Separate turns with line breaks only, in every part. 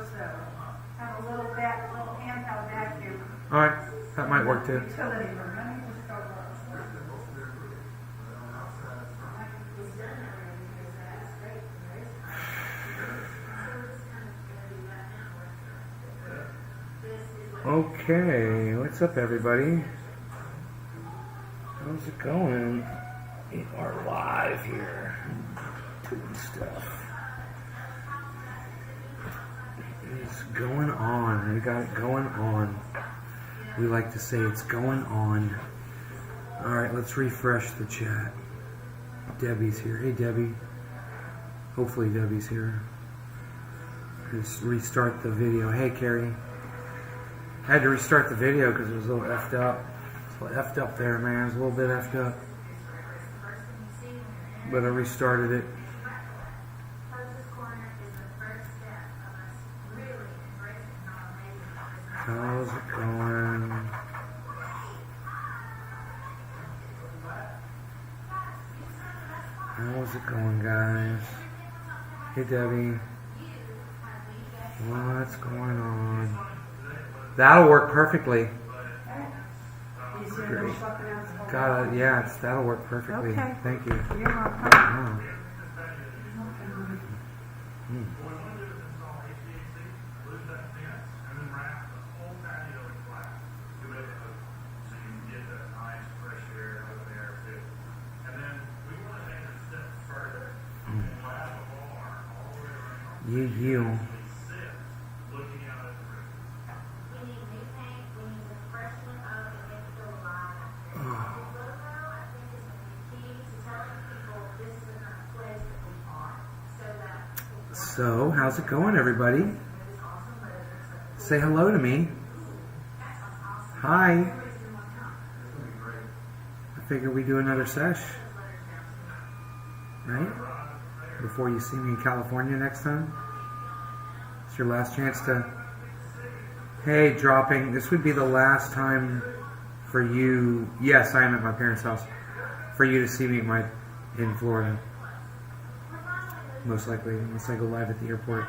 supposed to have a little handheld vacuum.
Alright, that might work too.
Utility room. Let me just go look.
Okay, what's up everybody? How's it going? We are live here, doing stuff. It's going on, we got it going on. We like to say it's going on. Alright, let's refresh the chat. Debbie's here. Hey Debbie. Hopefully Debbie's here. Just restart the video. Hey Carrie. I had to restart the video because it was a little effed up. It's a little effed up there, man. It's a little bit effed up. But I restarted it. How's it going? How's it going, guys? Hey, Debbie. What's going on? That'll work perfectly. Great. Yeah, that'll work perfectly.
Okay.
Thank you.
You're welcome.
Wow. You. So, how's it going, everybody? Say hello to me. Hi. I figure we do another sesh. Right? Before you see me in California next time. It's your last chance to... Hey, dropping. This would be the last time for you... Yes, I am at my parents' house. For you to see me in Florida. Most likely, unless I go live at the airport.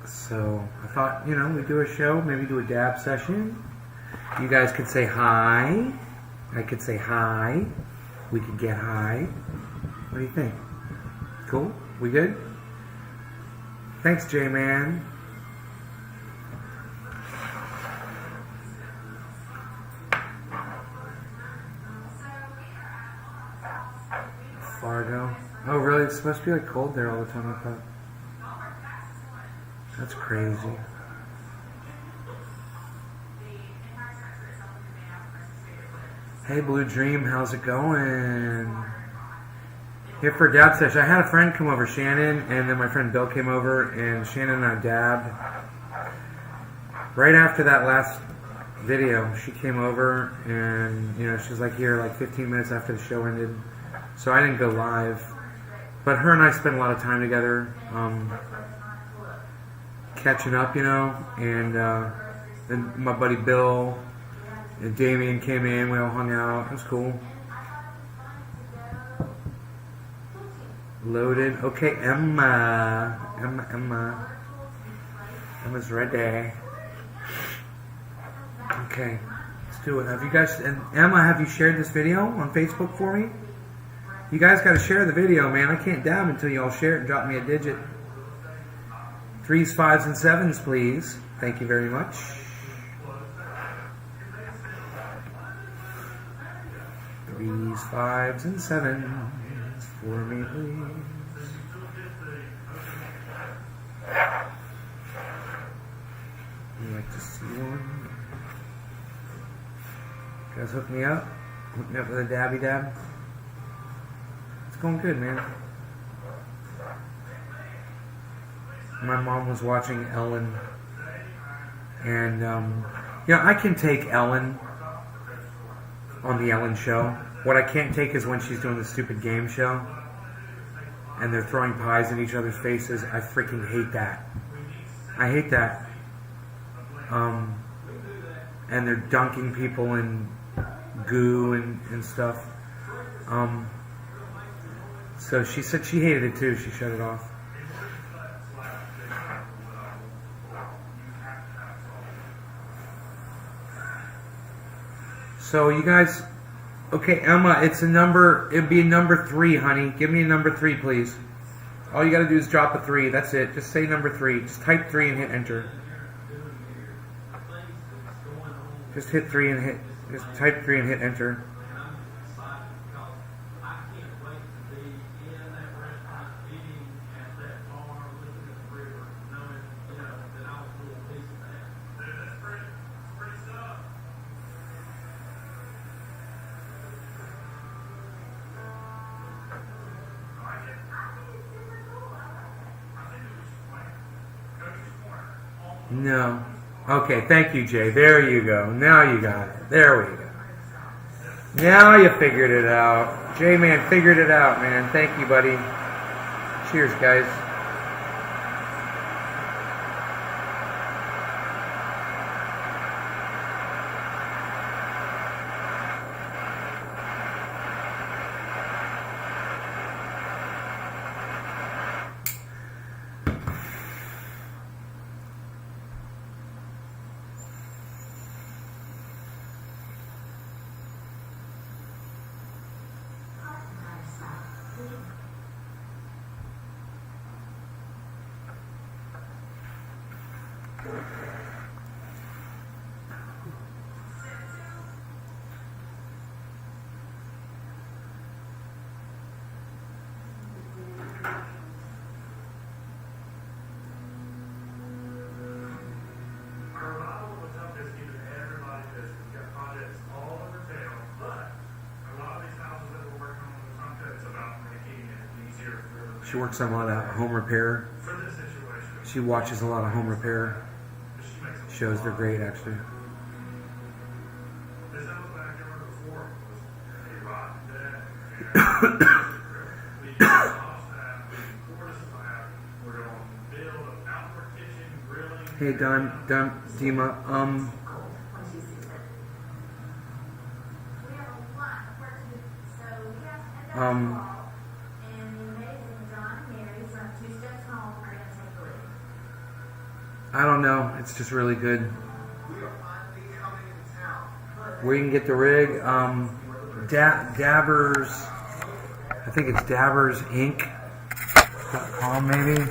So, I thought, we'd do a show, maybe do a dab session. You guys could say hi. I could say hi. We could get high. What do you think? Cool? We good? Thanks, J-Man. Fargo. Oh, really? It's supposed to be like cold there all the time, I thought. That's crazy. Hey, Blue Dream, how's it going? Here for a dab session. I had a friend come over, Shannon, and then my friend Bill came over, and Shannon and I dabbed. Right after that last video, she came over, and, she was like here like 15 minutes after the show ended. So I didn't go live. But her and I spent a lot of time together, catching up, and then my buddy Bill and Damien came in, we all hung out, it was cool. Loaded. Okay, Emma's ready. Okay, let's do it. Have you guys, and Emma, have you shared this video on Facebook for me? You guys got to share the video, man. I can't dab until you all share it and drop me a digit. 3s, 5s, and 7s, please. Thank you very much. Threes, 5s, and 7s for me, please. I'd like to see one. You guys hook me up? Hook me up with a dabby dab? Going good, man. My mom was watching Ellen, and I can take Ellen on the Ellen show. What I can't take is when she's doing the stupid game show and they're throwing pies in each other's faces. I freaking hate that. I hate that. And they're dunking people in goo and stuff. So she said she hated it too. She shut it off. So you guys, okay, Emma, it's a number. It'd be a number 3, honey. Give me a number 3, please. All you got to do is drop a 3. That's it. Just say number 3. Just type 3 and hit enter. Just hit 3 and hit. Just type 3 and hit enter. No. Okay, thank you, Jay. There you go. Now you got it. There we go. Now you figured it out. J-Man figured it out, man. Thank you, buddy. Cheers, guys. She works on a lot of home repair. She watches a lot of home repair shows. They're great, actually. Hey, Dima. I don't know. It's just really good. Where you can get the rig, Dabbers. I think it's DabbersInc.com, maybe.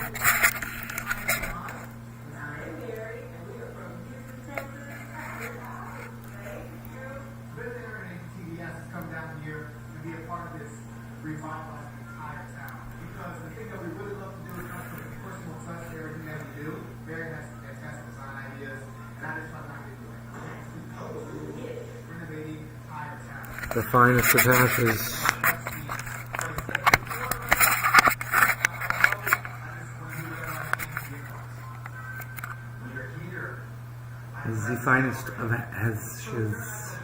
The finest of hashes. Is the finest of hashes.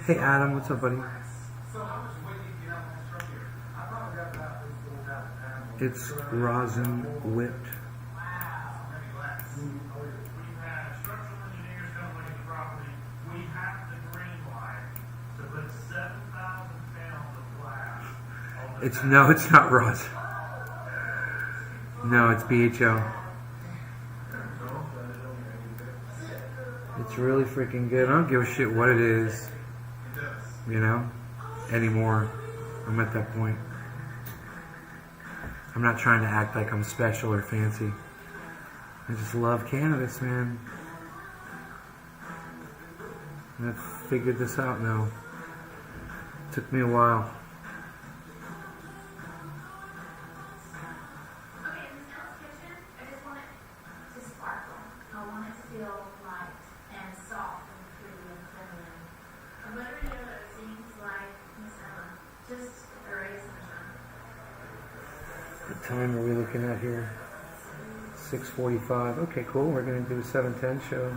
Hey Adam, what's up, buddy? It's rosin whipped. It's not rosin. No, it's BHO. It's really freaking good. I don't give a shit what it is, you know, anymore. I'm at that point. I'm not trying to act like I'm special or fancy. I just love cannabis, man. And I've figured this out now. It took me a while. What time are we looking at here? 6:45. Okay, cool. We're going to do a 7:10 show.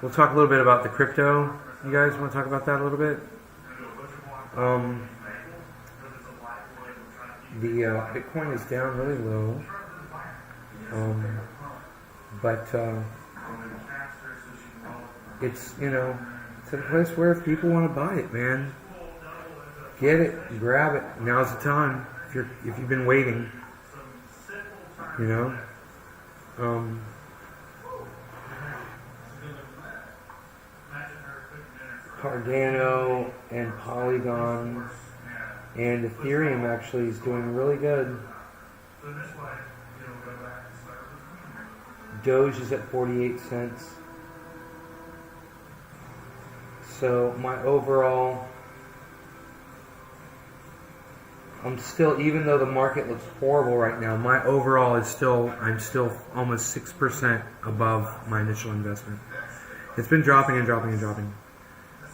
We'll talk a little bit about the crypto. You guys want to talk about that a little bit? The Bitcoin is down really low. But it's, you know, it's a place where if people want to buy it, man. Get it, grab it. Now's the time. If you've been waiting, you know. Cardano and Polygon and Ethereum actually is doing really good. Doge is at 48 cents. So my overall, I'm still, even though the market looks horrible right now, my overall is still, I'm still almost 6% above my initial investment. It's been dropping and dropping and dropping.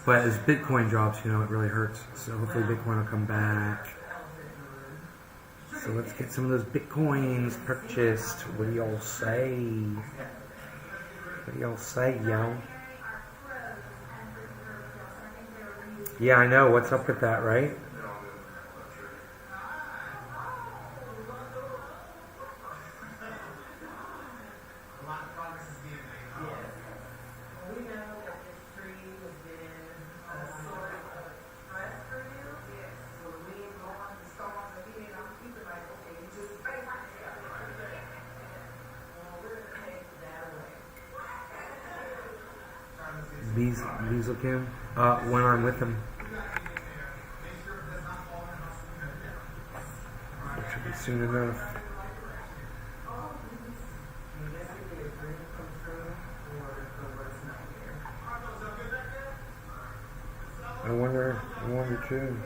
But as Bitcoin drops, you know, it really hurts. So hopefully Bitcoin will come back. So let's get some of those Bitcoins purchased. What do y'all say? What do y'all say, yo? Yeah, I know. What's up with that, right? Beasley Kim? When I'm with him. Which should be soon enough. I wonder too.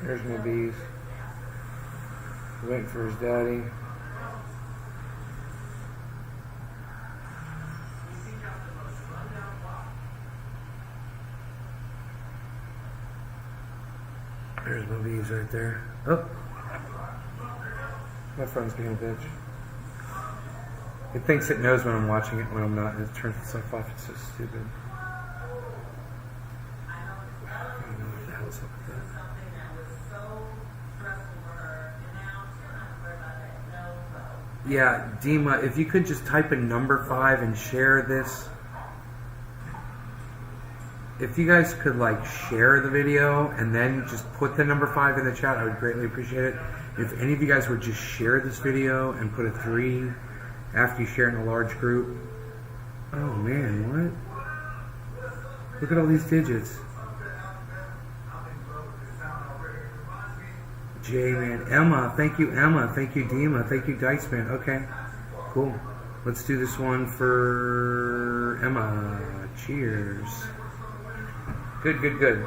There's my bees. Waiting for his daddy. There's my bees right there. Oh! My friend's being a bitch. It thinks it knows when I'm watching it when I'm not, and it turns itself off. It's so stupid. I don't know what the hell's up with that. Yeah, Dima, if you could just type in number 5 and share this. If you guys could like share the video and then just put the number 5 in the chat, I would greatly appreciate it. If any of you guys would just share this video and put a 3 after you share it in a large group. Oh man, what? Look at all these digits. J man, Emma, thank you Emma, thank you Dima, thank you Dice Man. Okay, cool. Let's do this one for Emma. Cheers. Good, good, good.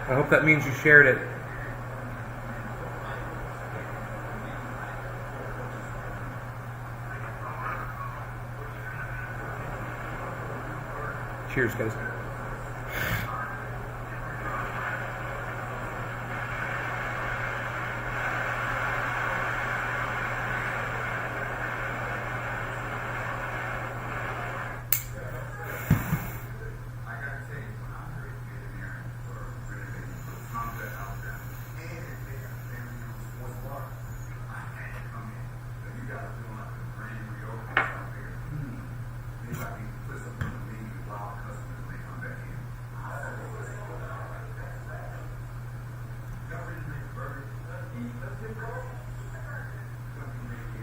I hope that means you shared it. Cheers, guys.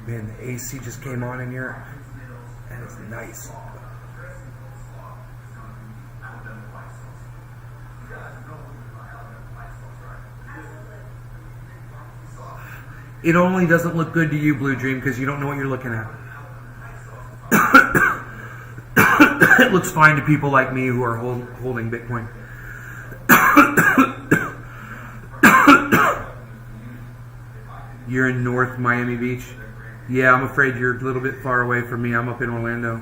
Man, the AC just came on in here. That is nice. It only doesn't look good to you, Blue Dream, because you don't know what you're looking at. It looks fine to people like me who are holding Bitcoin. You're in North Miami Beach? Yeah, I'm afraid you're a little bit far away from me. I'm up in Orlando.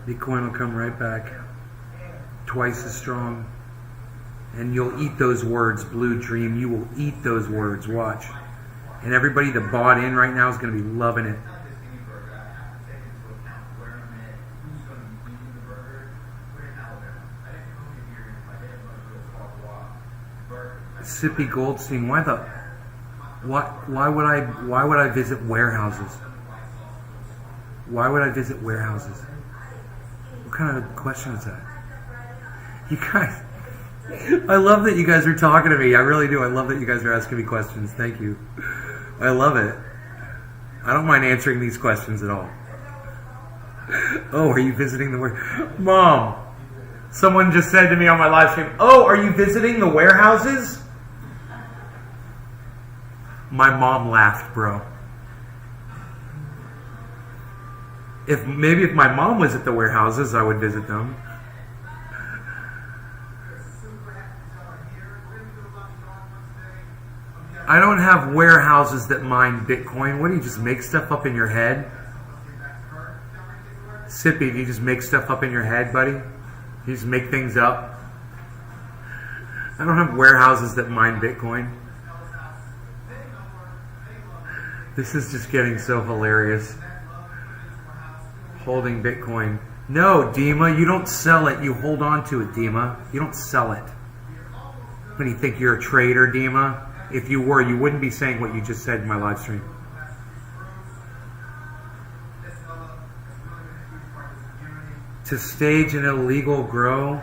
Bitcoin will come right back. Twice as strong. And you'll eat those words, Blue Dream. You will eat those words. Watch. And everybody that bought in right now is going to be loving it. Sippy Goldstein, why would I visit warehouses? Why would I visit warehouses? What kind of question is that? You guys, I love that you guys are talking to me. I really do. I love that you guys are asking me questions. Thank you. I love it. I don't mind answering these questions at all. Oh, are you visiting the warehouse? Mom, someone just said to me on my live stream, oh, are you visiting the warehouses? My mom laughed, bro. If my mom was at the warehouses, I would visit them. I don't have warehouses that mine Bitcoin. What do you just make stuff up in your head? Sippy, do you just make stuff up in your head, buddy? You just make things up? I don't have warehouses that mine Bitcoin. This is just getting so hilarious. Holding Bitcoin. No, Dima, you don't sell it. You hold on to it, Dima. You don't sell it. What do you think, you're a trader, Dima? If you were, you wouldn't be saying what you just said in my live stream. To stage an illegal grow?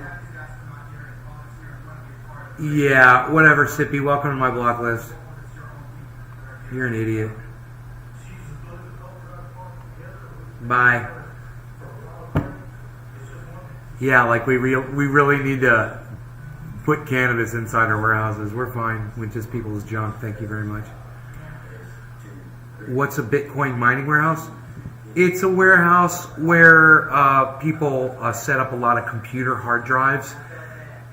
Yeah, whatever, Sippy. Welcome to my block list. You're an idiot. Bye. Yeah, like we really need to put cannabis inside our warehouses. We're fine with just people's junk. Thank you very much. What's a Bitcoin mining warehouse? It's a warehouse where people set up a lot of computer hard drives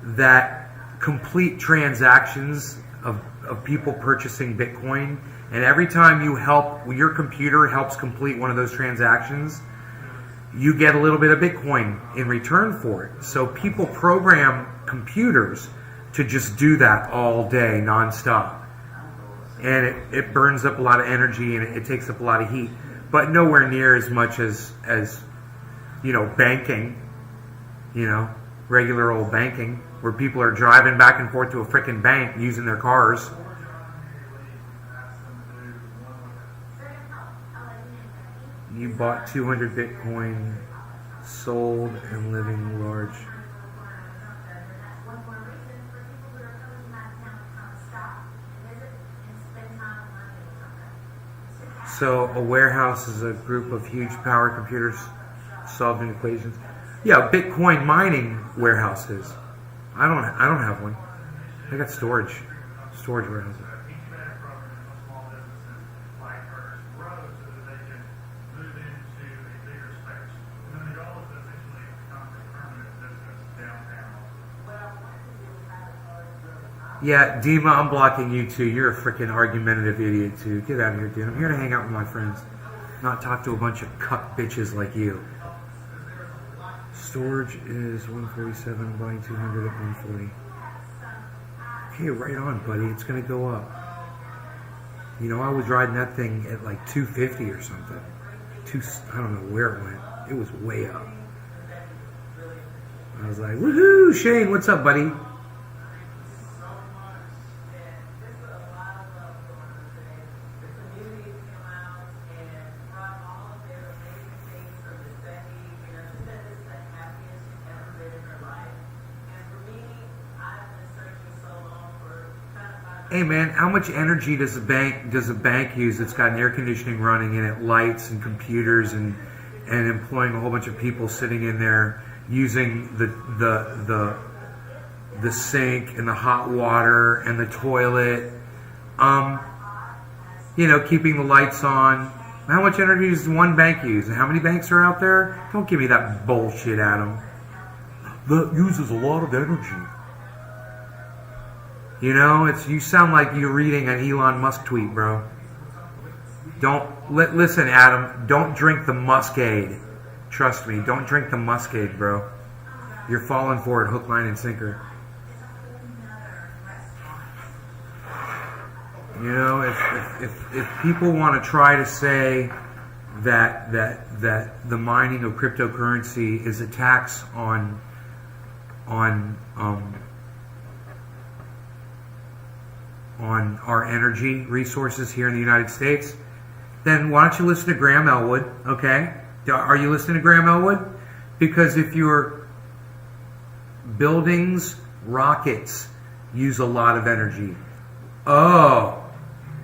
that complete transactions of people purchasing Bitcoin. And every time your computer helps complete one of those transactions, you get a little bit of Bitcoin in return for it. So people program computers to just do that all day, nonstop. And it burns up a lot of energy and it takes up a lot of heat. But nowhere near as much as banking, regular old banking, where people are driving back and forth to a freaking bank using their cars. You bought 200 Bitcoin, sold, and living large. So a warehouse is a group of huge power computers solving equations. Yeah, Bitcoin mining warehouses. I don't have one. I got storage warehouses. Yeah, Dima, I'm blocking you too. You're a freaking argumentative idiot too. Get out of here, dude. I'm here to hang out with my friends, not talk to a bunch of cuck bitches like you. Storage is 147. I'm buying 200 at 140. Okay, right on, buddy. It's gonna go up. I was riding that thing at like 250 or something. I don't know where it went. It was way up. I was like, woohoo, Shane, what's up, buddy? Hey man, how much energy does a bank use that's got an air conditioning running and it lights and computers and employing a whole bunch of people sitting in there using the sink and the hot water and the toilet, keeping the lights on? How much energy does one bank use? And how many banks are out there? Don't give me that bullshit, Adam. That uses a lot of energy. You sound like you're reading an Elon Musk tweet, bro. Listen, Adam, don't drink the Muskade. Trust me, don't drink the Muskade, bro. You're falling for it, hook, line, and sinker. You know, if people want to try to say that the mining of cryptocurrency is a tax on our energy resources here in the United States, then why don't you listen to Graham Elwood, okay? Are you listening to Graham Elwood? Because if your buildings, rockets use a lot of energy. Oh,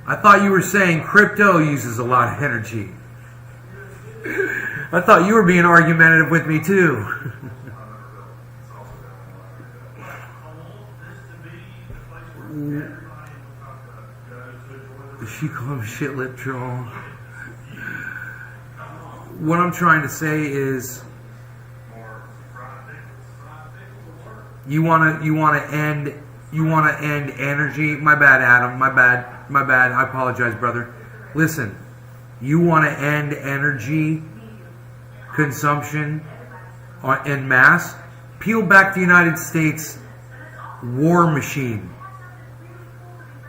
I thought you were saying crypto uses a lot of energy. I thought you were being argumentative with me too. She called him shit lip troll. What I'm trying to say is, you want to end energy. My bad, Adam. My bad. I apologize, brother. Listen, you want to end energy consumption en masse? Peel back the United States war machine.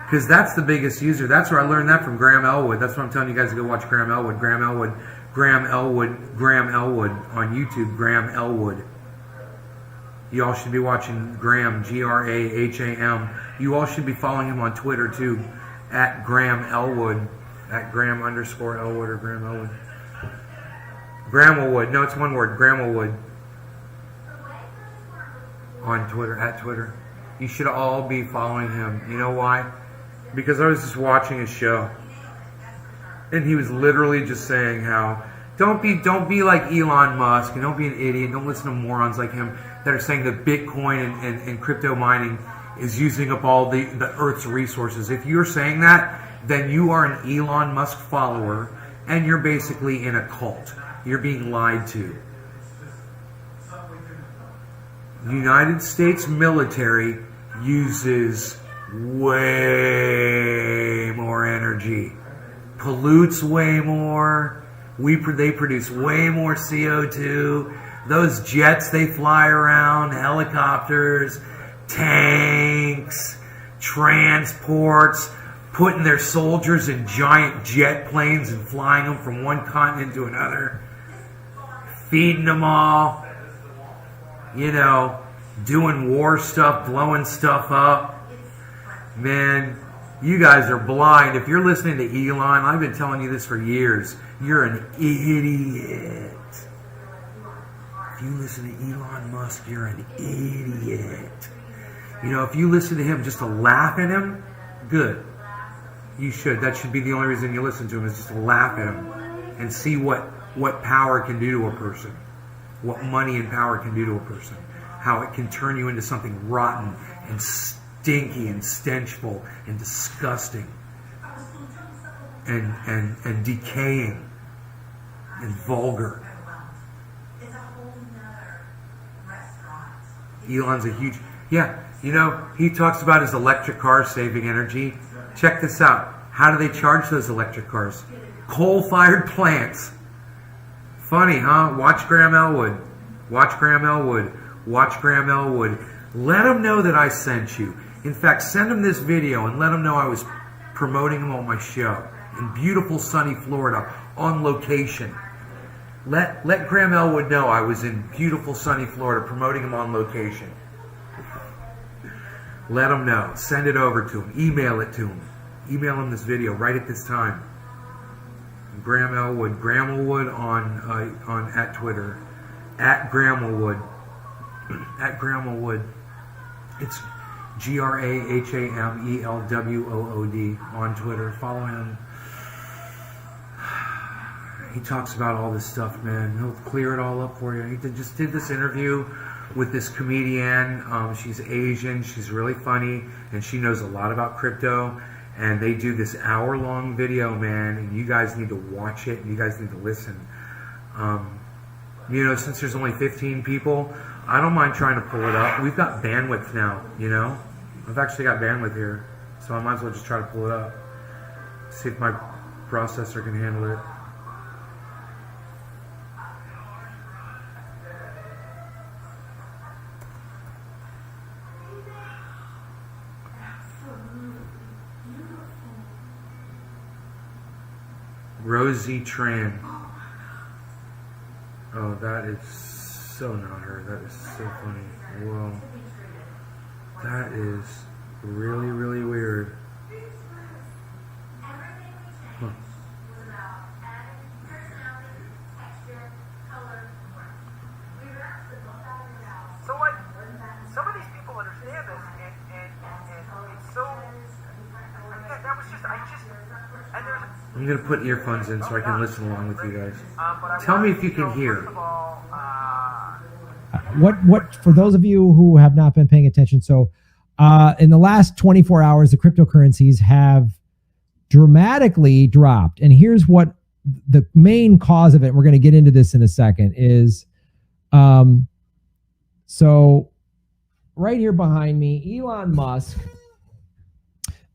Because that's the biggest user. That's where I learned that from Graham Elwood. That's what I'm telling you guys to go watch Graham Elwood. Graham Elwood on YouTube. Graham Elwood. You all should be watching Graham, Graham. You all should be following him on Twitter too, at Graham Elwood, at Graham_Elwood or Graham Elwood. Graham Elwood. No, it's one word. Graham Elwood. On Twitter, at Twitter. You should all be following him. You know why? Because I was just watching his show, and he was literally just saying how don't be like Elon Musk, and don't be an idiot. Don't listen to morons like him that are saying that Bitcoin and crypto mining is using up all the Earth's resources. If you're saying that, then you are an Elon Musk follower, and you're basically in a cult. You're being lied to. United States military uses way more energy, pollutes way more. They produce way more CO2. Those jets they fly around, helicopters, tanks, transports, putting their soldiers in giant jet planes and flying them from one continent to another, feeding them all. You know, doing war stuff, blowing stuff up. Man, you guys are blind. If you're listening to Elon, I've been telling you this for years, you're an idiot. If you listen to Elon Musk, you're an idiot. You know, if you listen to him just to laugh at him, good. You should. That should be the only reason you listen to him, is just to laugh at him and see what power can do to a person. What money and power can do to a person. How it can turn you into something rotten and stinky and stenchful and disgusting and decaying and vulgar. Elon's a huge... Yeah, you know, he talks about his electric cars saving energy. Check this out. How do they charge those electric cars? Coal-fired plants. Funny, huh? Watch Graham Elwood. Watch Graham Elwood. Watch Graham Elwood. Let him know that I sent you. In fact, send him this video and let him know I was promoting him on my show in beautiful sunny Florida on location. Let Graham Elwood know I was in beautiful sunny Florida promoting him on location. Let him know. Send it over to him. Email it to him. Email him this video right at this time. Graham Elwood. Graham Elwood on at Twitter. At Graham Elwood. At Graham Elwood. It's GrahamElwood on Twitter. Follow him. He talks about all this stuff, man. He'll clear it all up for you. He just did this interview with this comedian. She's Asian. She's really funny, and she knows a lot about crypto. And they do this hour-long video, man, and you guys need to watch it, and you guys need to listen. You know, since there's only 15 people, I don't mind trying to pull it up. We've got bandwidth now, you know? I've actually got bandwidth here, so I might as well just try to pull it up. See if my processor can handle it. Rosie Tran. Oh, that is so not her. That is so funny. Whoa. That is really, really weird. Huh.
So, like, some of these people understand this, and it's so. I mean, that was just, and there's.
I'm gonna put earphones in so I can listen along with you guys.
But I
Tell me
wanted
if you
to,
can hear.
First of all,
What for those of you who have not been paying attention, so in the last 24 hours, the cryptocurrencies have dramatically dropped. And here's what the main cause of it, we're going to get into this in a second, is so right here behind me, Elon Musk.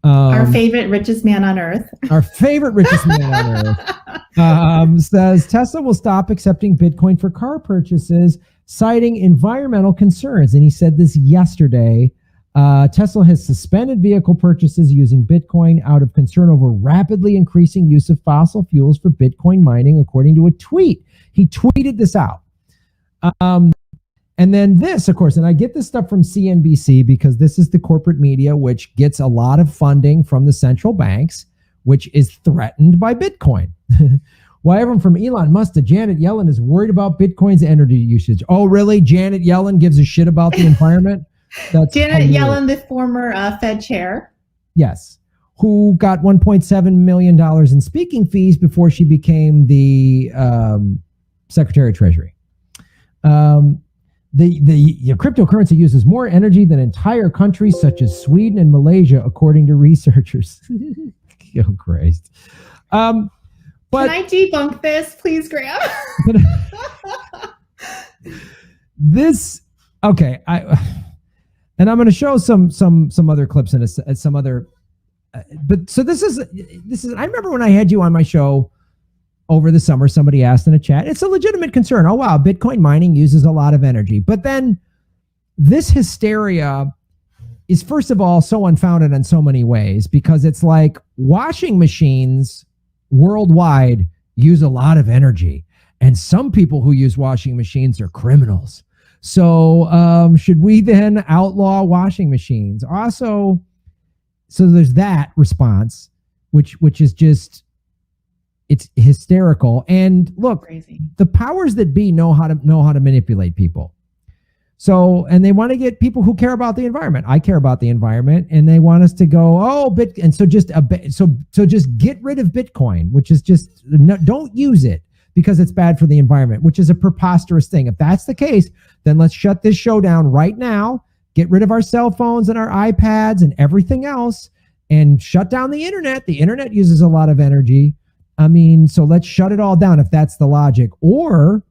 Our favorite richest man on earth.
Our favorite richest man on earth says Tesla will stop accepting Bitcoin for car purchases, citing environmental concerns. And he said this yesterday. Tesla has suspended vehicle purchases using Bitcoin out of concern over rapidly increasing use of fossil fuels for Bitcoin mining, according to a tweet. He tweeted this out. And then this, of course, and I get this stuff from CNBC because this is the corporate media, which gets a lot of funding from the central banks, which is threatened by Bitcoin. Why everyone from Elon Musk to Janet Yellen is worried about Bitcoin's energy usage. Oh, really? Janet Yellen gives a shit about the environment? That's
Janet Yellen, the former Fed chair.
Yes. Who got $1.7 million in speaking fees before she became the Secretary of Treasury. The cryptocurrency uses more energy than entire countries such as Sweden and Malaysia, according to researchers. Oh, Christ. But
can I debunk this, please, Graham?
This, okay, and I'm going to show some other clips and some other, but so this is. I remember when I had you on my show over the summer, somebody asked in a chat, it's a legitimate concern. Oh, wow, Bitcoin mining uses a lot of energy. But then this hysteria is, first of all, so unfounded in so many ways, because it's like washing machines worldwide use a lot of energy. And some people who use washing machines are criminals. So should we then outlaw washing machines? Also, so there's that response, which is just, it's hysterical. And look,
Crazy.
The powers that be know how to manipulate people. So, and they want to get people who care about the environment. I care about the environment, and they want us to go, and so just just get rid of Bitcoin, which is just don't use it because it's bad for the environment, which is a preposterous thing. If that's the case, then let's shut this show down right now. Get rid of our cell phones and our iPads and everything else, and shut down the internet. The internet uses a lot of energy. I mean, so let's shut it all down if that's the logic. Or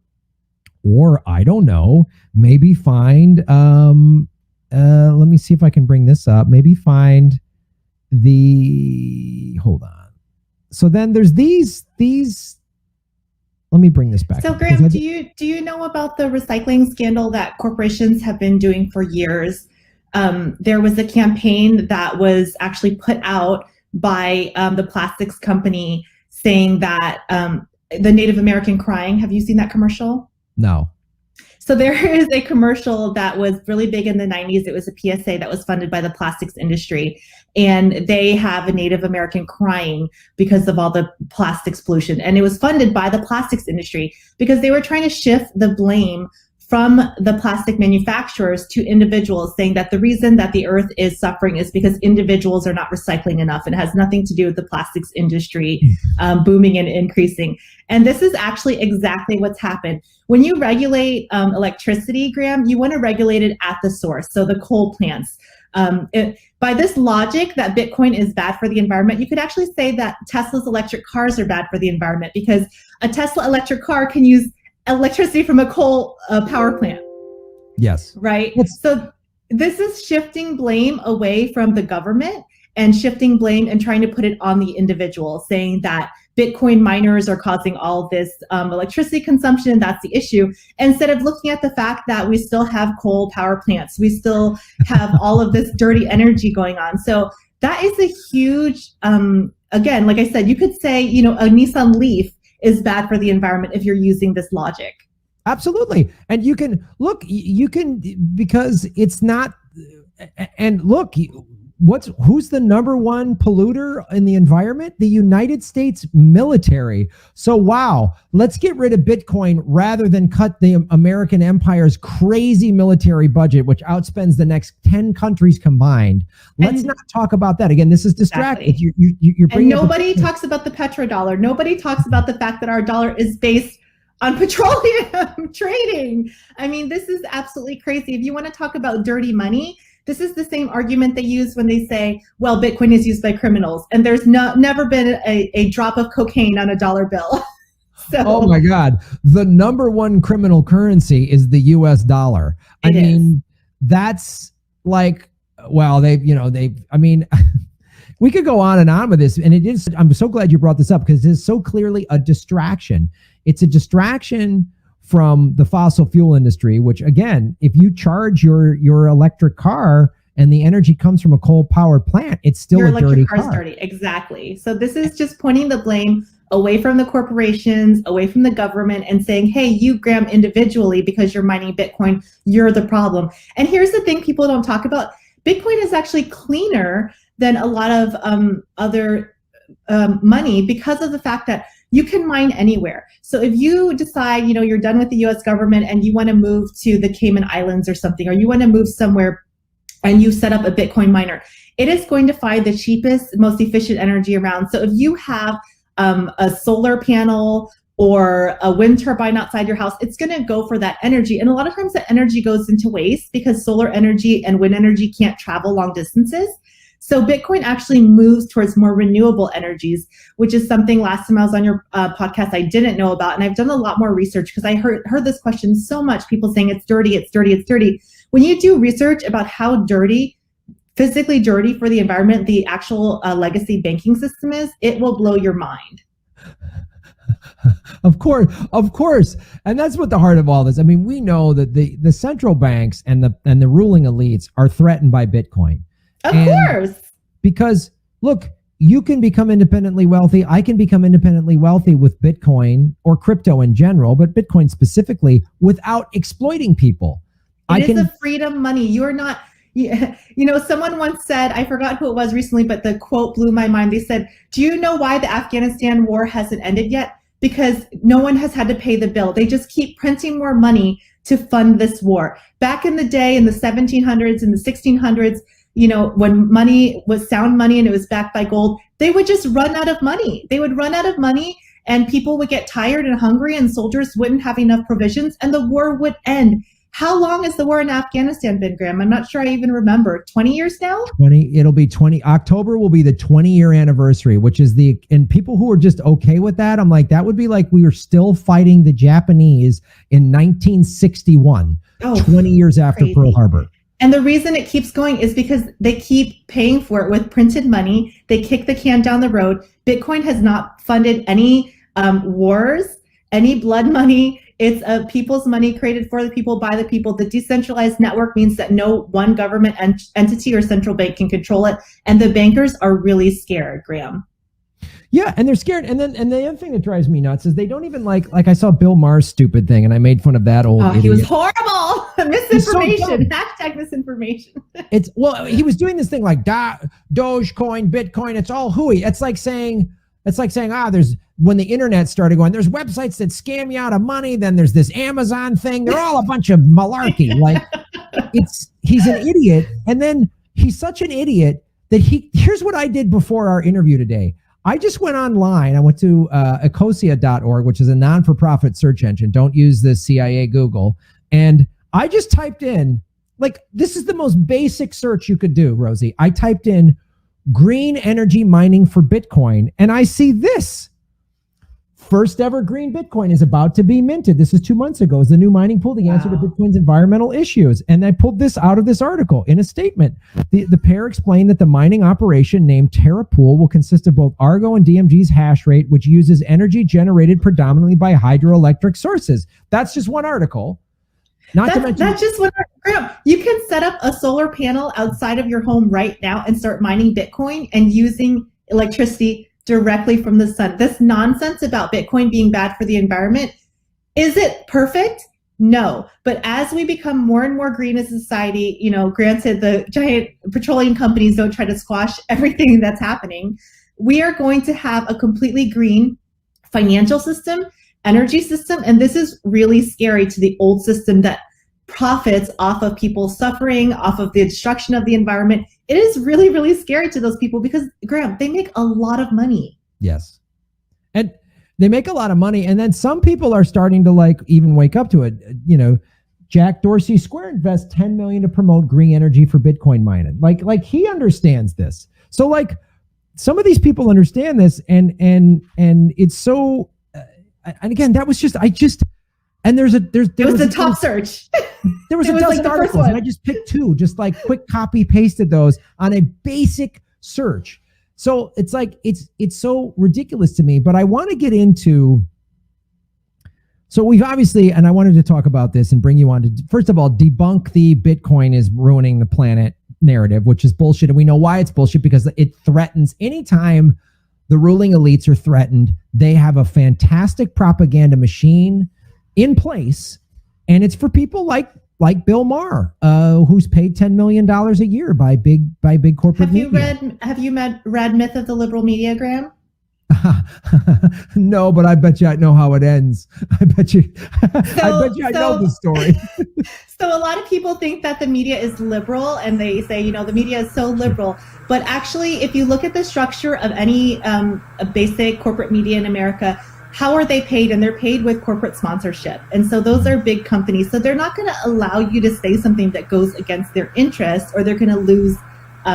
I don't know, maybe find, let me see if I can bring this up. Maybe find hold on. So then there's these, let me bring this back.
So Graham, do you know about the recycling scandal that corporations have been doing for years? There was a campaign that was actually put out by the plastics company saying that the Native American crying. Have you seen that commercial?
No.
So there is a commercial that was really big in the 90s. It was a PSA that was funded by the plastics industry. And they have a Native American crying because of all the plastics pollution. And it was funded by the plastics industry because they were trying to shift the blame from the plastic manufacturers to individuals, saying that the reason that the earth is suffering is because individuals are not recycling enough, and it has nothing to do with the plastics industry booming and increasing. And this is actually exactly what's happened. When you regulate electricity, Graham, you want to regulate it at the source, so the coal plants. By this logic that Bitcoin is bad for the environment, you could actually say that Tesla's electric cars are bad for the environment, because a Tesla electric car can use electricity from a coal power plant.
Yes.
Right? So this is shifting blame away from the government and shifting blame and trying to put it on the individual, saying that Bitcoin miners are causing all this electricity consumption. That's the issue. Instead of looking at the fact that we still have coal power plants, we still have all of this dirty energy going on. So that is a huge, again, like I said, you could say, a Nissan Leaf is bad for the environment if you're using this logic.
Absolutely. And you can look, because it's not, and look, who's the number one polluter in the environment? The United States military. So wow, let's get rid of Bitcoin rather than cut the American empire's crazy military budget, which outspends the next 10 countries combined. Let's not talk about that. Again, this is distracting.
Exactly.
You're bringing
and nobody talks about the petrodollar. Nobody talks about the fact that our dollar is based on petroleum trading. I mean, this is absolutely crazy. If you want to talk about dirty money, this is the same argument they use when they say, well, Bitcoin is used by criminals, and there's never been a drop of cocaine on a dollar bill. So,
oh my God. The number one criminal currency is the US dollar. I mean, that's like, well, we could go on and on with this. And it is, I'm so glad you brought this up because it is so clearly a distraction. It's a distraction from the fossil fuel industry, which again, if you charge your electric car and the energy comes from a coal powered plant, it's still
your
a dirty
car. Your dirty. Exactly. So this is just pointing the blame away from the corporations, away from the government, and saying, hey, you, Graham, individually, because you're mining Bitcoin, you're the problem. And here's the thing people don't talk about. Bitcoin is actually cleaner than a lot of other money because of the fact that you can mine anywhere. So if you decide, you're done with the US government and you want to move to the Cayman Islands or something, or you want to move somewhere and you set up a Bitcoin miner, it is going to find the cheapest, most efficient energy around. So if you have a solar panel or a wind turbine outside your house, it's going to go for that energy. And a lot of times that energy goes into waste because solar energy and wind energy can't travel long distances. So Bitcoin actually moves towards more renewable energies, which is something last time I was on your podcast I didn't know about. And I've done a lot more research because I heard this question so much, people saying it's dirty, it's dirty, it's dirty. When you do research about how dirty, physically dirty for the environment, the actual legacy banking system is, it will blow your mind.
Of course. And that's what the heart of all this. I mean, we know that the central banks and the ruling elites are threatened by Bitcoin.
Of course.
Because look, you can become independently wealthy. I can become independently wealthy with Bitcoin or crypto in general, but Bitcoin specifically, without exploiting people.
It is a freedom money. You're not, someone once said, I forgot who it was recently, but the quote blew my mind. They said, do you know why the Afghanistan war hasn't ended yet? Because no one has had to pay the bill. They just keep printing more money to fund this war. Back in the day, in the 1700s and the 1600s, when money was sound money and it was backed by gold, they would just run out of money. They would run out of money and people would get tired and hungry and soldiers wouldn't have enough provisions and the war would end. How long has the war in Afghanistan been, Graham? I'm not sure I even remember. 20 years now?
It'll be 20. October will be the 20-year anniversary, which is and people who are just okay with that, I'm like, that would be like we were still fighting the Japanese in 1961, 20 years after
crazy.
Pearl Harbor.
And the reason it keeps going is because they keep paying for it with printed money. They kick the can down the road. Bitcoin has not funded any wars, any blood money. It's people's money created for the people, by the people. The decentralized network means that no one government entity or central bank can control it. And the bankers are really scared, Graham.
Yeah, and they're scared. And the other thing that drives me nuts is they don't even like I saw Bill Maher's stupid thing and I made fun of that old idiot.
He was horrible. Misinformation.
So
# misinformation.
He was doing this thing like Dogecoin, Bitcoin, it's all hooey. It's like saying there's, when the internet started going, there's websites that scam you out of money, then there's this Amazon thing. They're all a bunch of malarkey. Like he's an idiot. And then he's such an idiot that here's what I did before our interview today. I just went online. I went to ecosia.org, which is a non-for-profit search engine. Don't use the CIA Google. And I just typed in, this is the most basic search you could do, Rosie. I typed in green energy mining for Bitcoin, and I see this. First ever green Bitcoin is about to be minted. This is 2 months ago. Is the new mining pool the answer to Bitcoin's environmental issues? And I pulled this out of this article in a statement. The pair explained that the mining operation named TerraPool will consist of both Argo and DMG's hash rate, which uses energy generated predominantly by hydroelectric sources. That's just one article. Not to mention,
That's just what Graham, you can set up a solar panel outside of your home right now and start mining Bitcoin and using electricity directly from the sun. This nonsense about Bitcoin being bad for the environment, is it perfect? No. But as we become more and more green as a society, you know, granted the giant petroleum companies don't try to squash everything that's happening, we are going to have a completely green financial system, energy system, and this is really scary to the old system that profits off of people suffering, off of the destruction of the environment. It is really, really scary to those people because, Graham, they make a lot of money.
yes. And they make a lot of money. And then some people are starting to like even wake up to it. You know, Jack Dorsey, Square invests $10 million to promote green energy for Bitcoin mining. Like he understands this. So like some of these people understand this and it's so, and again, that was just, and there was
a top search.
There was
It
a
was
dozen
like the first
articles,
one.
and I just picked two, just like quick copy pasted those on a basic search. So it's like it's so ridiculous to me. But I want to get into. So we've obviously, and I wanted to talk about this and bring you on to first of all debunk the Bitcoin is ruining the planet narrative, which is bullshit, and we know why it's bullshit because it threatens anytime the ruling elites are threatened. They have a fantastic propaganda machine in place, and it's for people like Bill Maher, who's paid $10 million a year by big corporate media.
Have you read Myth of the Liberal Media, Graham?
No, but I bet you I know how it ends. I bet you I know the story.
So a lot of people think that the media is liberal, and they say, you know, the media is so liberal. But actually, if you look at the structure of any a basic corporate media in America, how are they paid? And they're paid with corporate sponsorship. And so those are big companies. So they're not going to allow you to say something that goes against their interests, or they're going to lose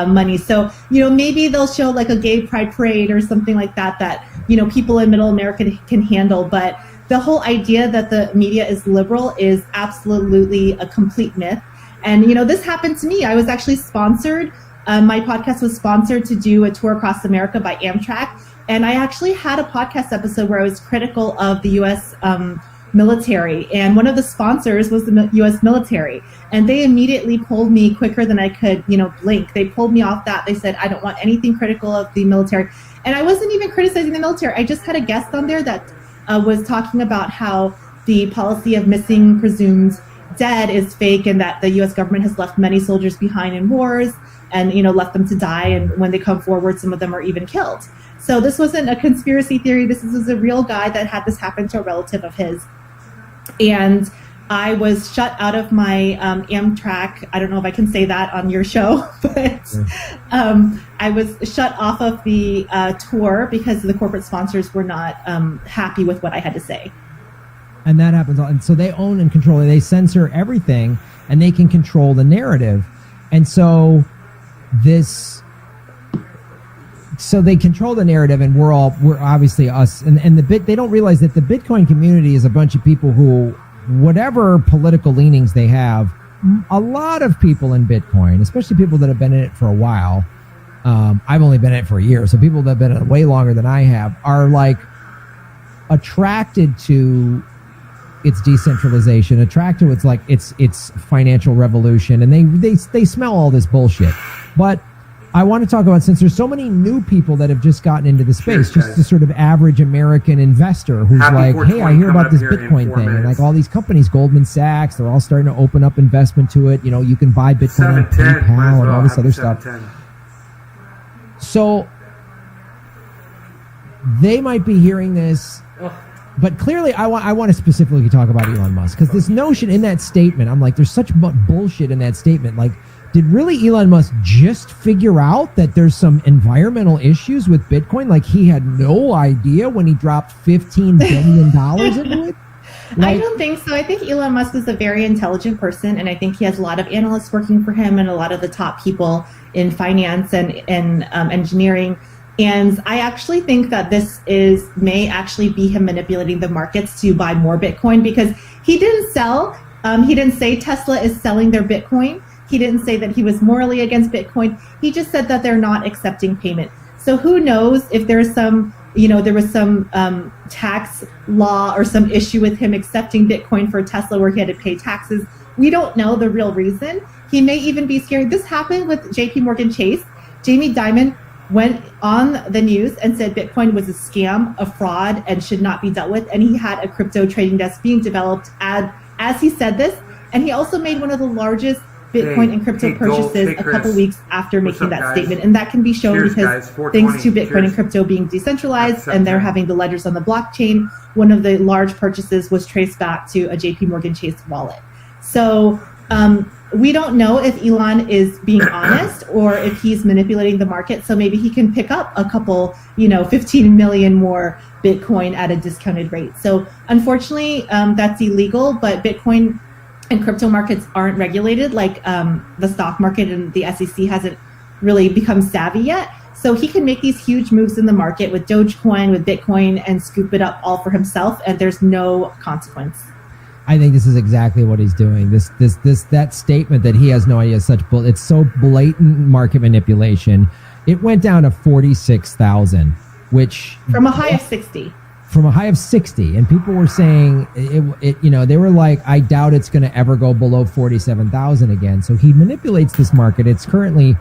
money. So, you know, maybe they'll show like a gay pride parade or something like that, you know, people in middle America can handle. But the whole idea that the media is liberal is absolutely a complete myth. And, you know, this happened to me. I was actually sponsored. My podcast was sponsored to do a tour across America by Amtrak. And I actually had a podcast episode where I was critical of the U.S. Military. And one of the sponsors was the U.S. military. And they immediately pulled me quicker than I could, you know, blink. They pulled me off that. They said, I don't want anything critical of the military. And I wasn't even criticizing the military. I just had a guest on there that was talking about how the policy of missing presumed dead is fake, and that the U.S. government has left many soldiers behind in wars and, you know, left them to die. And when they come forward, some of them are even killed. So this wasn't a conspiracy theory. This was a real guy that had this happen to a relative of his. And I was shut out of my Amtrak. I don't know if I can say that on your show, but I was shut off of the tour because the corporate sponsors were not happy with what I had to say.
And that happens. And so they own and control it. They censor everything, and they can control the narrative. And so they control the narrative, and we're obviously us. And they don't realize that the Bitcoin community is a bunch of people who, whatever political leanings they have, a lot of people in Bitcoin, especially people that have been in it for a while. I've only been in it for a year, so people that have been in it way longer than I have are like attracted to its decentralization, attracted to its financial revolution, and they smell all this bullshit. But I want to talk about, since there's so many new people that have just gotten into the space, just the sort of average American investor who's like, hey, I hear about this Bitcoin thing, and like all these companies, Goldman Sachs, they're all starting to open up investment to it. You know, you can buy Bitcoin on PayPal and all this other stuff. So they might be hearing this, but clearly I want to specifically talk about Elon Musk, because this notion in that statement, I'm like, there's such bullshit in that statement. Like, did really Elon Musk just figure out that there's some environmental issues with Bitcoin? Like, he had no idea when he dropped $15 billion into it?
I don't think so. I think Elon Musk is a very intelligent person, and I think he has a lot of analysts working for him and a lot of the top people in finance and engineering. And I actually think that this may actually be him manipulating the markets to buy more Bitcoin, because he didn't say Tesla is selling their Bitcoin. He didn't say that he was morally against Bitcoin. He just said that they're not accepting payment. So who knows if there was some tax law or some issue with him accepting Bitcoin for Tesla where he had to pay taxes. We don't know the real reason. He may even be scared. This happened with JP Morgan Chase. Jamie Dimon went on the news and said Bitcoin was a scam, a fraud, and should not be dealt with. And he had a crypto trading desk being developed as he said this. And he also made one of the largest Bitcoin and crypto purchases a couple weeks after making that statement. And that can be shown because thanks to Bitcoin and crypto being decentralized and they're having the ledgers on the blockchain, one of the large purchases was traced back to a JP Morgan Chase wallet. So we don't know if Elon is being honest or if he's manipulating the market. So maybe he can pick up a couple, 15 million more Bitcoin at a discounted rate. So unfortunately, that's illegal, but Bitcoin and crypto markets aren't regulated like the stock market, and the SEC hasn't really become savvy yet. So he can make these huge moves in the market with Dogecoin, with Bitcoin, and scoop it up all for himself, and there's no consequence.
I think this is exactly what he's doing. That statement that he has no idea is it's so blatant market manipulation. It went down to 46,000, which
from a high of 60.
From a high of 60, and people were saying they were like, I doubt it's going to ever go below 47,000 again. So he manipulates this market. It's currently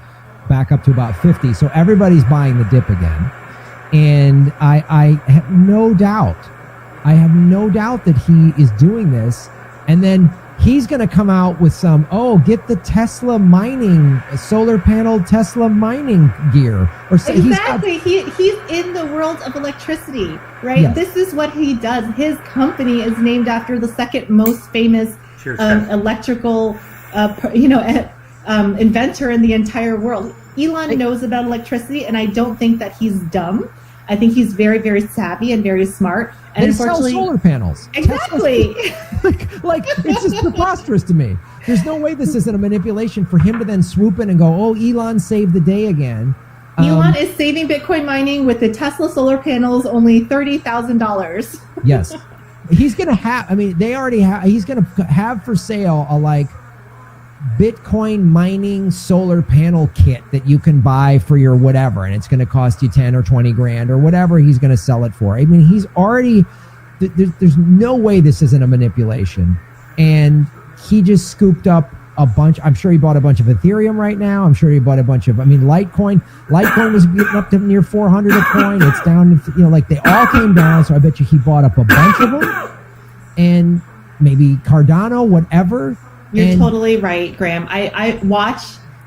back up to about 50. So everybody's buying the dip again. And I have no doubt that he is doing this. And then he's going to come out with some, get the Tesla mining, solar panel Tesla mining gear. Or so
exactly. He's in the world of electricity, right? Yes. This is what he does. His company is named after the second most famous electrical, inventor in the entire world. Elon knows about electricity, and I don't think that he's dumb. I think he's very, very savvy and very smart. And
they sell solar panels.
Exactly.
like it's just preposterous to me. There's no way this isn't a manipulation for him to then swoop in and go, Elon saved the day again.
Elon is saving Bitcoin mining with the Tesla solar panels, only $30,000.
Yes. He's going to have, he's going to have for sale a Bitcoin mining solar panel kit that you can buy for your whatever, and it's going to cost you 10 or 20 grand or whatever he's going to sell it for. I mean, he's already, there's no way this isn't a manipulation. And he just scooped up a bunch. I'm sure he bought a bunch of Ethereum right now. I'm sure he bought a bunch of, Litecoin was getting up to near 400 a coin. It's down, they all came down. So I bet you he bought up a bunch of them, and maybe Cardano, whatever.
You're totally right, Graham. I watch,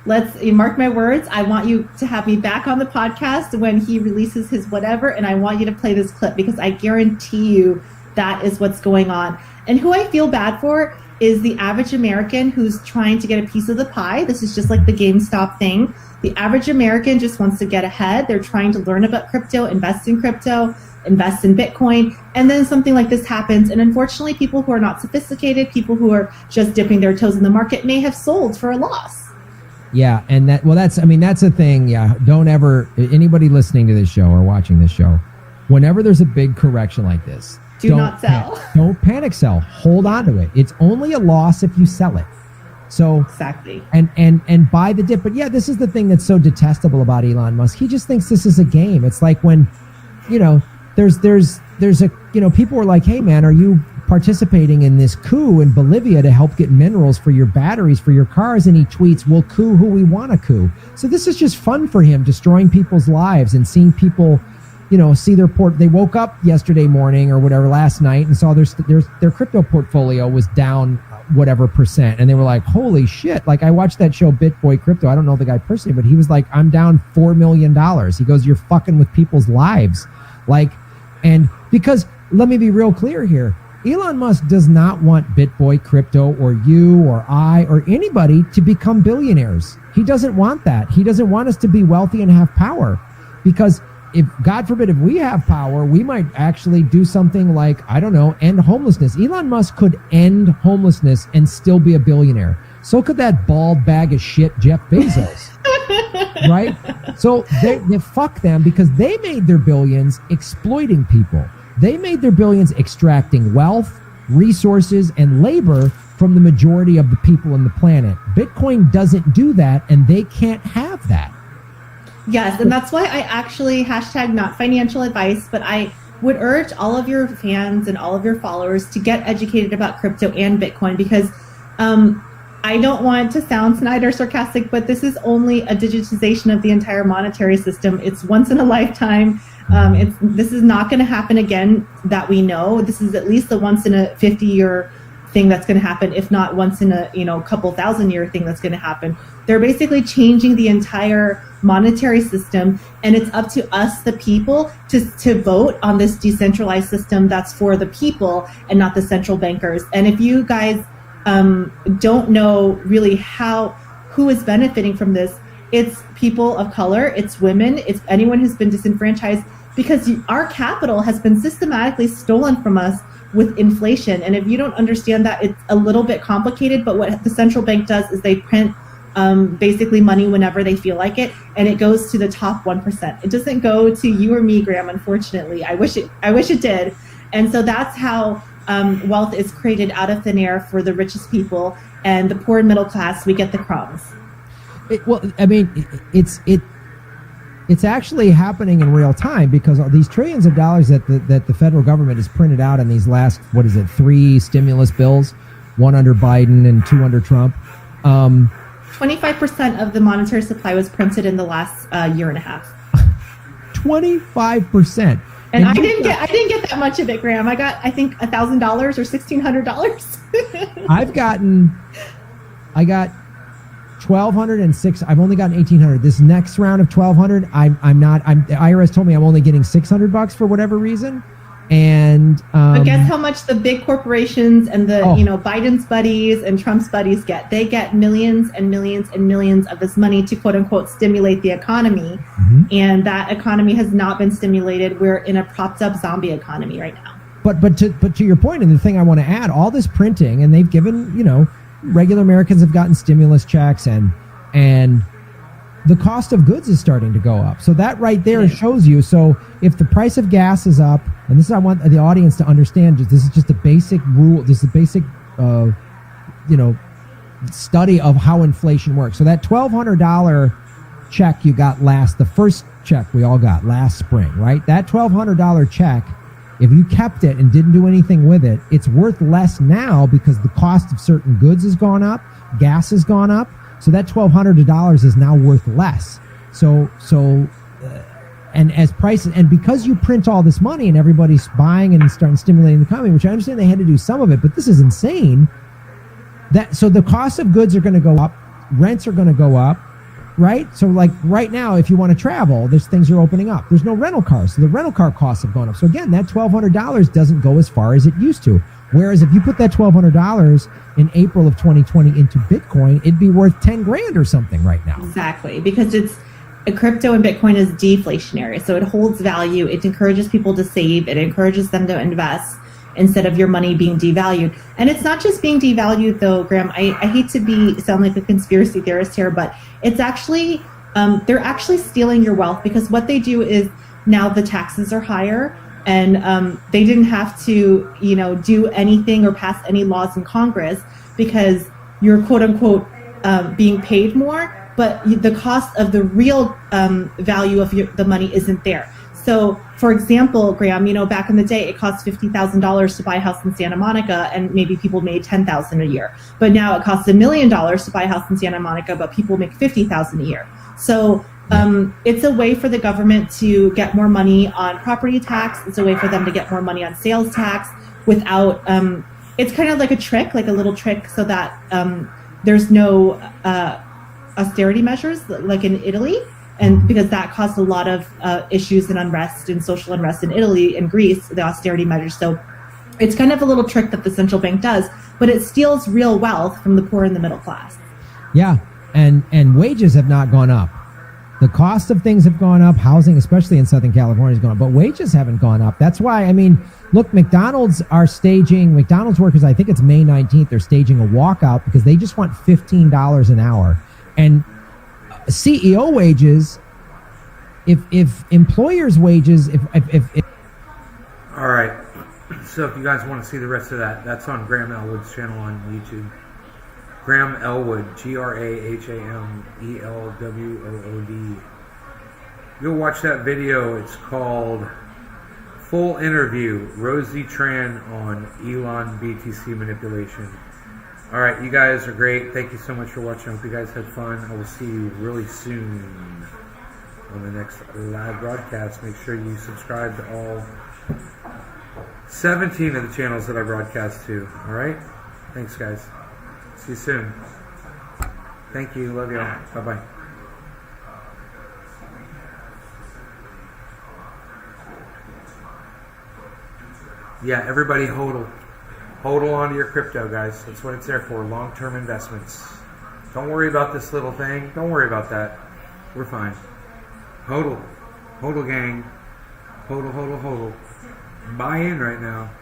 let's mark my words. I want you to have me back on the podcast when he releases his whatever, and I want you to play this clip because I guarantee you that is what's going on. And who I feel bad for is the average American who's trying to get a piece of the pie. This is just like the GameStop thing. The average American just wants to get ahead. They're trying to learn about crypto, invest in Bitcoin, and then something like this happens. And unfortunately, people who are not sophisticated, people who are just dipping their toes in the market may have sold for a loss.
Yeah, and that's a thing. Yeah, don't ever, anybody listening to this show or watching this show, whenever there's a big correction like this,
don't not sell.
Don't panic sell. Hold on to it. It's only a loss if you sell it. So exactly, and buy the dip. But yeah, this is the thing that's so detestable about Elon Musk. He just thinks this is a game. It's like when, there's a, people were like, hey man, are you participating in this coup in Bolivia to help get minerals for your batteries for your cars? And he tweets, we'll coup who we want to coup. So this is just fun for him, destroying people's lives and seeing people, see their they woke up yesterday morning or whatever last night and saw their crypto portfolio was down whatever percent, and they were like, holy shit. Like, I watched that show BitBoy Crypto. I don't know the guy personally, but he was like, I'm down $4 million. He goes, you're fucking with people's lives. And because let me be real clear here, Elon Musk does not want BitBoy Crypto or you or I or anybody to become billionaires. He doesn't want that. He doesn't want us to be wealthy and have power, because if, God forbid, if we have power, we might actually do something like, I don't know, end homelessness. Elon Musk could end homelessness and still be a billionaire. So could that bald bag of shit Jeff Bezos. Right? So they fuck them, because they made their billions exploiting people. They made their billions extracting wealth, resources, and labor from the majority of the people on the planet. Bitcoin doesn't do that, and they can't have that.
Yes, and that's why I actually hashtag not financial advice, but I would urge all of your fans and all of your followers to get educated about crypto and Bitcoin, because I don't want to sound snide or sarcastic, but this is only a digitization of the entire monetary system. It's once in a lifetime. This is not going to happen again that we know. This is at least a once in a 50-year thing that's going to happen, if not once in a couple thousand-year thing that's going to happen. They're basically changing the entire monetary system, and it's up to us, the people, to vote on this decentralized system that's for the people and not the central bankers. And if you guys don't know really who is benefiting from this, it's people of color, it's women, it's anyone who's been disenfranchised, because our capital has been systematically stolen from us with inflation. And if you don't understand that, it's a little bit complicated, but what the central bank does is they print basically money whenever they feel like it, and it goes to the top 1%. It doesn't go to you or me, Graham, unfortunately. I wish it did. And so that's how wealth is created out of thin air for the richest people, and the poor and middle class, we get the crumbs.
It's actually happening in real time, because all these trillions of dollars that the federal government has printed out in these last 3 stimulus bills, one under Biden and 2 under Trump.
25% of the monetary supply was printed in the last year and a half.
25%.
And I didn't get that much of it, Graham. I got, I think, $1,000 or $1,600. I got 1,206. I've only gotten 1,800. This next round of 1,200, the IRS told me I'm only getting $600 for whatever reason. And but guess how much the big corporations and the Biden's buddies and Trump's buddies get? They get millions and millions and millions of this money to quote unquote stimulate the economy, and that economy has not been stimulated. We're in a propped up zombie economy right now. But
to your point, and the thing I want to add, all this printing, and they've given regular Americans have gotten stimulus checks, and the cost of goods is starting to go up. So that right there shows you. So if the price of gas is up, and this is, I want the audience to understand, this is just a basic rule. This is a basic, study of how inflation works. So that $1,200 check you got the first check we all got last spring, right? That $1,200 check, if you kept it and didn't do anything with it, it's worth less now because the cost of certain goods has gone up, gas has gone up. So that $1,200 is now worth less. And as prices, and because you print all this money and everybody's buying and starting stimulating the economy, which I understand they had to do some of it, but this is insane. So the cost of goods are going to go up, rents are going to go up, right? So like right now, if you want to travel, there's things are opening up. There's no rental cars, so the rental car costs have gone up. So again, that $1,200 doesn't go as far as it used to. Whereas if you put that $1,200 in April of 2020 into Bitcoin, it'd be worth 10 grand or something right now.
Exactly, because crypto and Bitcoin is deflationary, so it holds value. It encourages people to save. It encourages them to invest instead of your money being devalued. And it's not just being devalued, though, Graham. I hate to sound like a conspiracy theorist here, but it's actually they're actually stealing your wealth, because what they do is now the taxes are higher. And they didn't have to, do anything or pass any laws in Congress because you're quote unquote being paid more, but the cost of the real value of the money isn't there. So, for example, Graham, back in the day, it cost $50,000 to buy a house in Santa Monica, and maybe people made $10,000 a year. But now it costs $1 million to buy a house in Santa Monica, but people make $50,000 a year. So it's a way for the government to get more money on property tax. It's a way for them to get more money on sales tax without, it's kind of like a trick, like a little trick, so that there's no austerity measures like in Italy. And because that caused a lot of issues and unrest and social unrest in Italy and Greece, the austerity measures. So it's kind of a little trick that the central bank does, but it steals real wealth from the poor and the middle class.
Yeah, and wages have not gone up. The cost of things have gone up. Housing, especially in Southern California, has gone up, but wages haven't gone up. That's why, look, McDonald's workers, I think it's May 19th, they're staging a walkout because they just want $15 an hour. And CEO wages, if employers' wages, if
all right. So if you guys want to see the rest of that, that's on Graham Elwood's channel on YouTube. Graham Elwood, GrahamElwood. Go watch that video. It's called Full Interview, Rosie Tran on Elon BTC Manipulation. All right, you guys are great. Thank you so much for watching. I hope you guys had fun. I will see you really soon on the next live broadcast. Make sure you subscribe to all 17 of the channels that I broadcast to. All right? Thanks, guys. See you soon. Thank you. Love y'all. Bye-bye. Yeah, everybody hodl. Hodl onto your crypto, guys. That's what it's there for. Long-term investments. Don't worry about this little thing. Don't worry about that. We're fine. Hodl. Hodl gang. Hodl, hodl, hodl. Buy in right now.